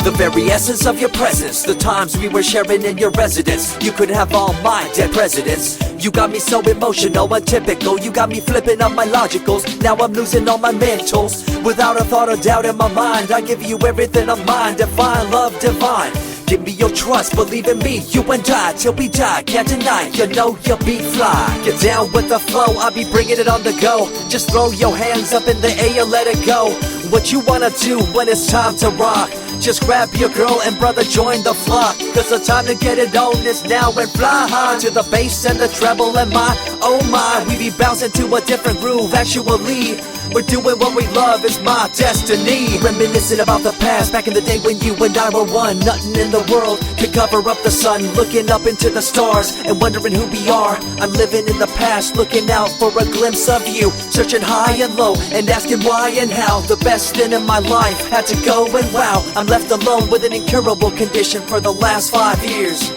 The very essence of your presence, the times we were sharing in your residence. You could have all my dead presidents. You got me so emotional, untypical. You got me flipping up my logicals. Now I'm losing all my mentals. Without a thought or doubt in my mind, I give you everything of mine. Divine love, divine. Give me your trust, believe in me, you and I, till we die, can't deny, you know you'll be fly. Get down with the flow, I'll be bringing it on the go. Just throw your hands up in the air, let it go. What you wanna do when it's time to rock? Just grab your girl and brother, join the flock. Cause the time to get it on is now, and fly high to the bass and the treble and my, oh my. We be bouncing to a different groove, actually. We're doing what we love, it's my destiny. Reminiscing about the past, back in the day when you and I were one. Nothing in the world could cover up the sun. Looking up into the stars and wondering who we are. I'm living in the past, looking out for a glimpse of you. Searching high and low and asking why and how. The best thing in my life had to go, and wow, I'm left alone with an incurable condition for the last 5 years.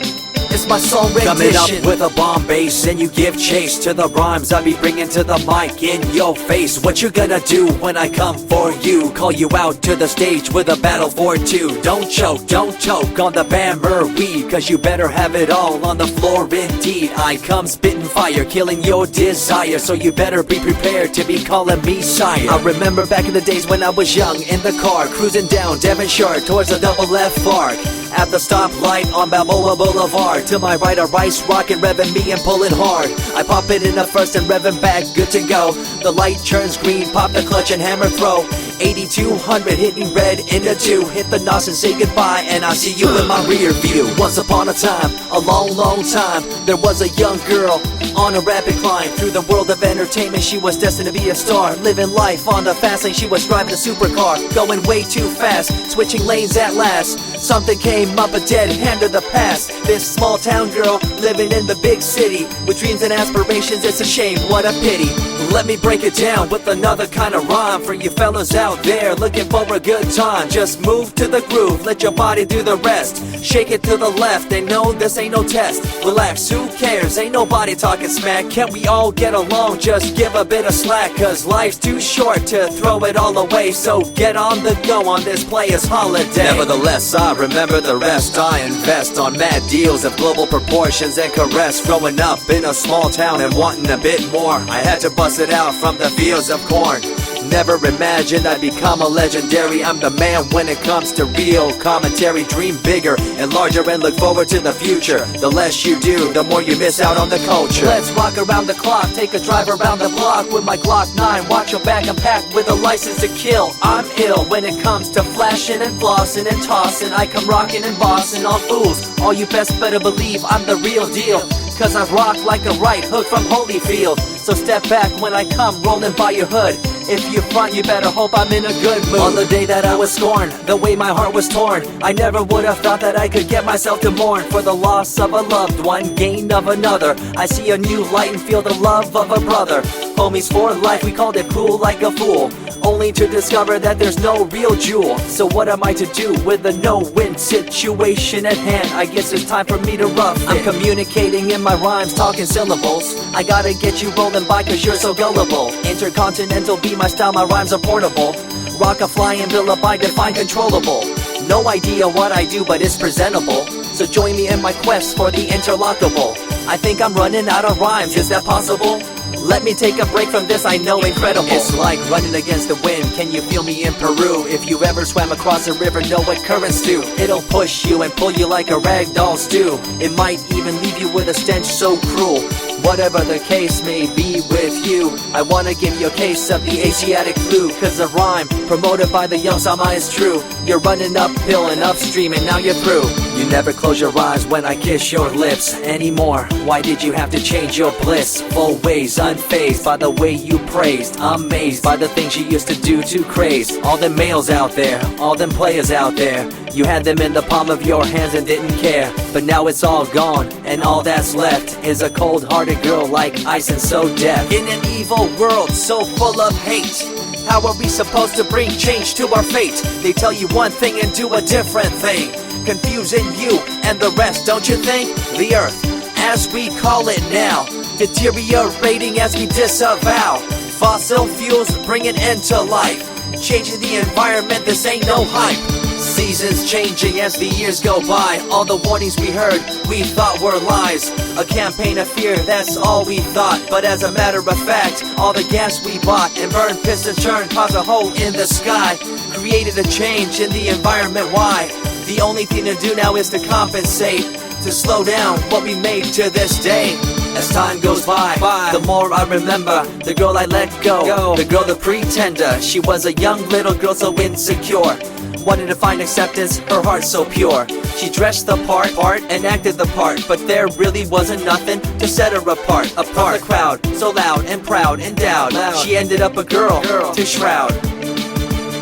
It's my song rendition. Coming up with a bomb bass and you give chase to the rhymes I be bringing to the mic in your face. What you gonna do when I come for you? Call you out to the stage with a battle for two. Don't choke on the bammer weed, cause you better have it all on the floor indeed. I come spitting fire, killing your desire, so you better be prepared to be calling me sire. I remember back in the days when I was young, in the car, cruising down Devonshire towards the double F arc. At the stoplight on Balboa Boulevard, to my right a rice rocket revving me and pulling hard. I pop it in the first and revving back, good to go. The light turns green, pop the clutch and hammer throw. 8200 hitting red in the 2. Hit the NOS and say goodbye, and I see you in my rear view. Once upon a time, a long time, there was a young girl on a rapid climb through the world of entertainment. She was destined to be a star, living life on the fast lane. She was driving a supercar, going way too fast, switching lanes at last. Something came up, a dead hand of the past. This small town girl living in the big city with dreams and aspirations. It's a shame, what a pity. Let me break it down with another kind of rhyme for you fellas out there looking for a good time. Just move to the groove, let your body do the rest. Shake it to the left, they know this ain't no test. Relax, who cares, ain't nobody talking smack. Can't we all get along, just give a bit of slack. Cause life's too short to throw it all away, so get on the go on this player's holiday. Nevertheless, I remember the rest. I invest on mad deals of global proportions and caress. Growing up in a small town and wanting a bit more, I had to bust it out from the fields of corn. Never imagined I'd become a legendary. I'm the man when it comes to real commentary. Dream bigger and larger and look forward to the future. The less you do, the more you miss out on the culture. Let's rock around the clock, take a drive around the block with my Glock 9. Watch your back, I'm packed with a license to kill. I'm ill when it comes to flashing and flossing and tossing. I come rocking and bossing on fools. All you best better believe I'm the real deal, cause I rock like a right hook from Holyfield. So step back when I come rolling by your hood. If you front, you better hope I'm in a good mood. On the day that I was scorned, the way my heart was torn, I never would have thought that I could get myself to mourn for the loss of a loved one, gain of another. I see a new light and feel the love of a brother. Homies for life, we called it cool like a fool, only to discover that there's no real jewel. So what am I to do with a no-win situation at hand? I guess it's time for me to rough it. I'm communicating in my rhymes, talking syllables. I gotta get you rolling by cause you're so gullible. Intercontinental be my style, my rhymes are portable. Rock a flying villa by define controllable. No idea what I do, but it's presentable. So join me in my quest for the interlockable. I think I'm running out of rhymes, is that possible? Let me take a break from this, I know incredible. It's like running against the wind, can you feel me in Peru? If you ever swam across a river, know what currents do. It'll push you and pull you like a ragdoll stew. It might even leave you with a stench so cruel. Whatever the case may be with you, I wanna give you a case of the Asiatic flu. Cause the rhyme promoted by the young Sama is true. You're running uphill and upstream and now you're through. You never close your eyes when I kiss your lips anymore. Why did you have to change your bliss? Full ways, unfazed by the way you praised. Amazed by the things you used to do to craze. All them males out there, all them players out there, you had them in the palm of your hands and didn't care. But now it's all gone, and all that's left is a cold-hearted girl like ice and so deaf. In an evil world so full of hate, how are we supposed to bring change to our fate? They tell you one thing and do a different thing, confusing you and the rest, don't you think? The earth, as we call it now, deteriorating as we disavow. Fossil fuels bring an end to life, changing the environment, this ain't no hype. Seasons changing as the years go by. All the warnings we heard, we thought were lies. A campaign of fear, that's all we thought. But as a matter of fact, all the gas we bought and burned, pissed and churned caused a hole in the sky. Created a change in the environment, why? The only thing to do now is to compensate, to slow down what we made to this day. As time goes by, the more I remember the girl I let go, the girl, the pretender. She was a young little girl so insecure, wanted to find acceptance, her heart so pure. She dressed the part and acted the part, but there really wasn't nothing to set her apart from the crowd, so loud and proud, endowed. She ended up a girl to shroud.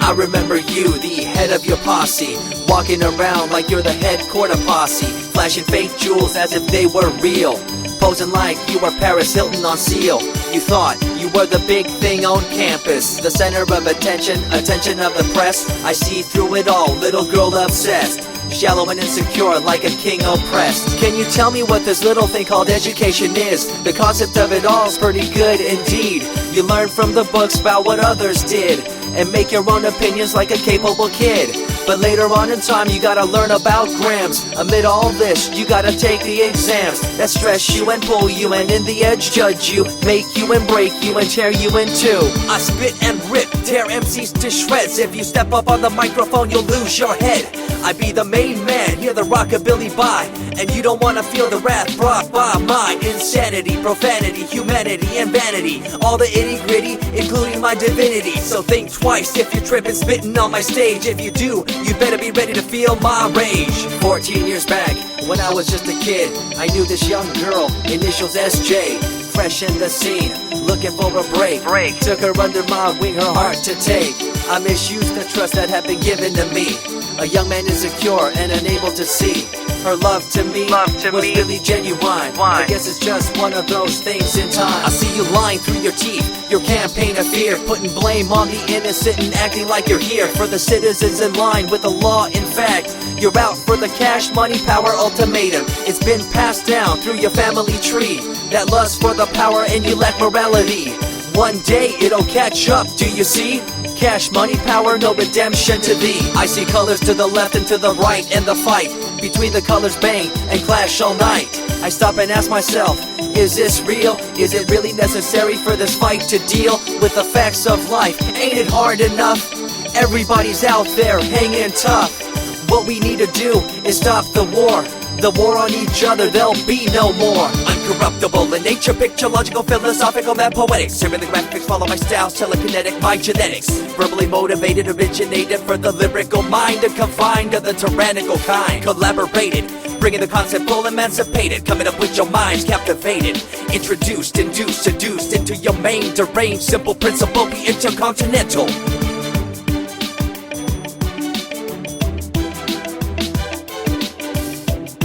I remember you, the head of your posse, walking around like you're the head quarter posse, flashing fake jewels as if they were real, posing like you were Paris Hilton on seal. You thought you were the big thing on campus, the center of attention of the press. I see through it all, little girl obsessed, shallow and insecure like a king oppressed. Can you tell me what this little thing called education is? The concept of it all's pretty good indeed. You learn from the books about what others did and make your own opinions like a capable kid. But later on in time you gotta learn about grams. Amid all this you gotta take the exams that stress you and pull you, and in the edge judge you, make you and break you and tear you in two. I spit and rip, tear MCs to shreds. If you step up on the microphone you'll lose your head. I be the main man, hear the rockabilly by, and you don't wanna feel the wrath brought by my insanity, profanity, humanity, and vanity. All the itty gritty, including my divinity. So think twice if you're tripping, spitting on my stage. If you do, you better be ready to feel my rage. 14 years back, when I was just a kid, I knew this young girl, initials SJ, fresh in the scene, looking for a break. Took her under my wing, her heart to take. I misused the trust that had been given to me. A young man insecure and unable to see her love to me was really genuine. I guess it's just one of those things in time. I see you lying through your teeth, your campaign of fear, putting blame on the innocent and acting like you're here for the citizens in line with the law. In fact, you're out for the cash, money, power ultimatum. It's been passed down through your family tree, that lust for the power and you lack morality. One day it'll catch up, do you see? Cash, money, power, no redemption to thee. I see colors to the left and to the right, and the fight between the colors bang and clash all night. I stop and ask myself, is this real? Is it really necessary for this fight to deal with the facts of life? Ain't it hard enough? Everybody's out there hanging tough. What we need to do is stop the war on each other, there'll be no more. Uncorruptible in nature, picture, logical, philosophical, mad poetic. Serving the graphics, follow my style, telekinetic, my genetics. Verbally motivated, originated for the lyrical mind, and confined to the tyrannical kind. Collaborated, bringing the concept full emancipated, coming up with your minds captivated. Introduced, induced, seduced into your main deranged, simple principle, be intercontinental.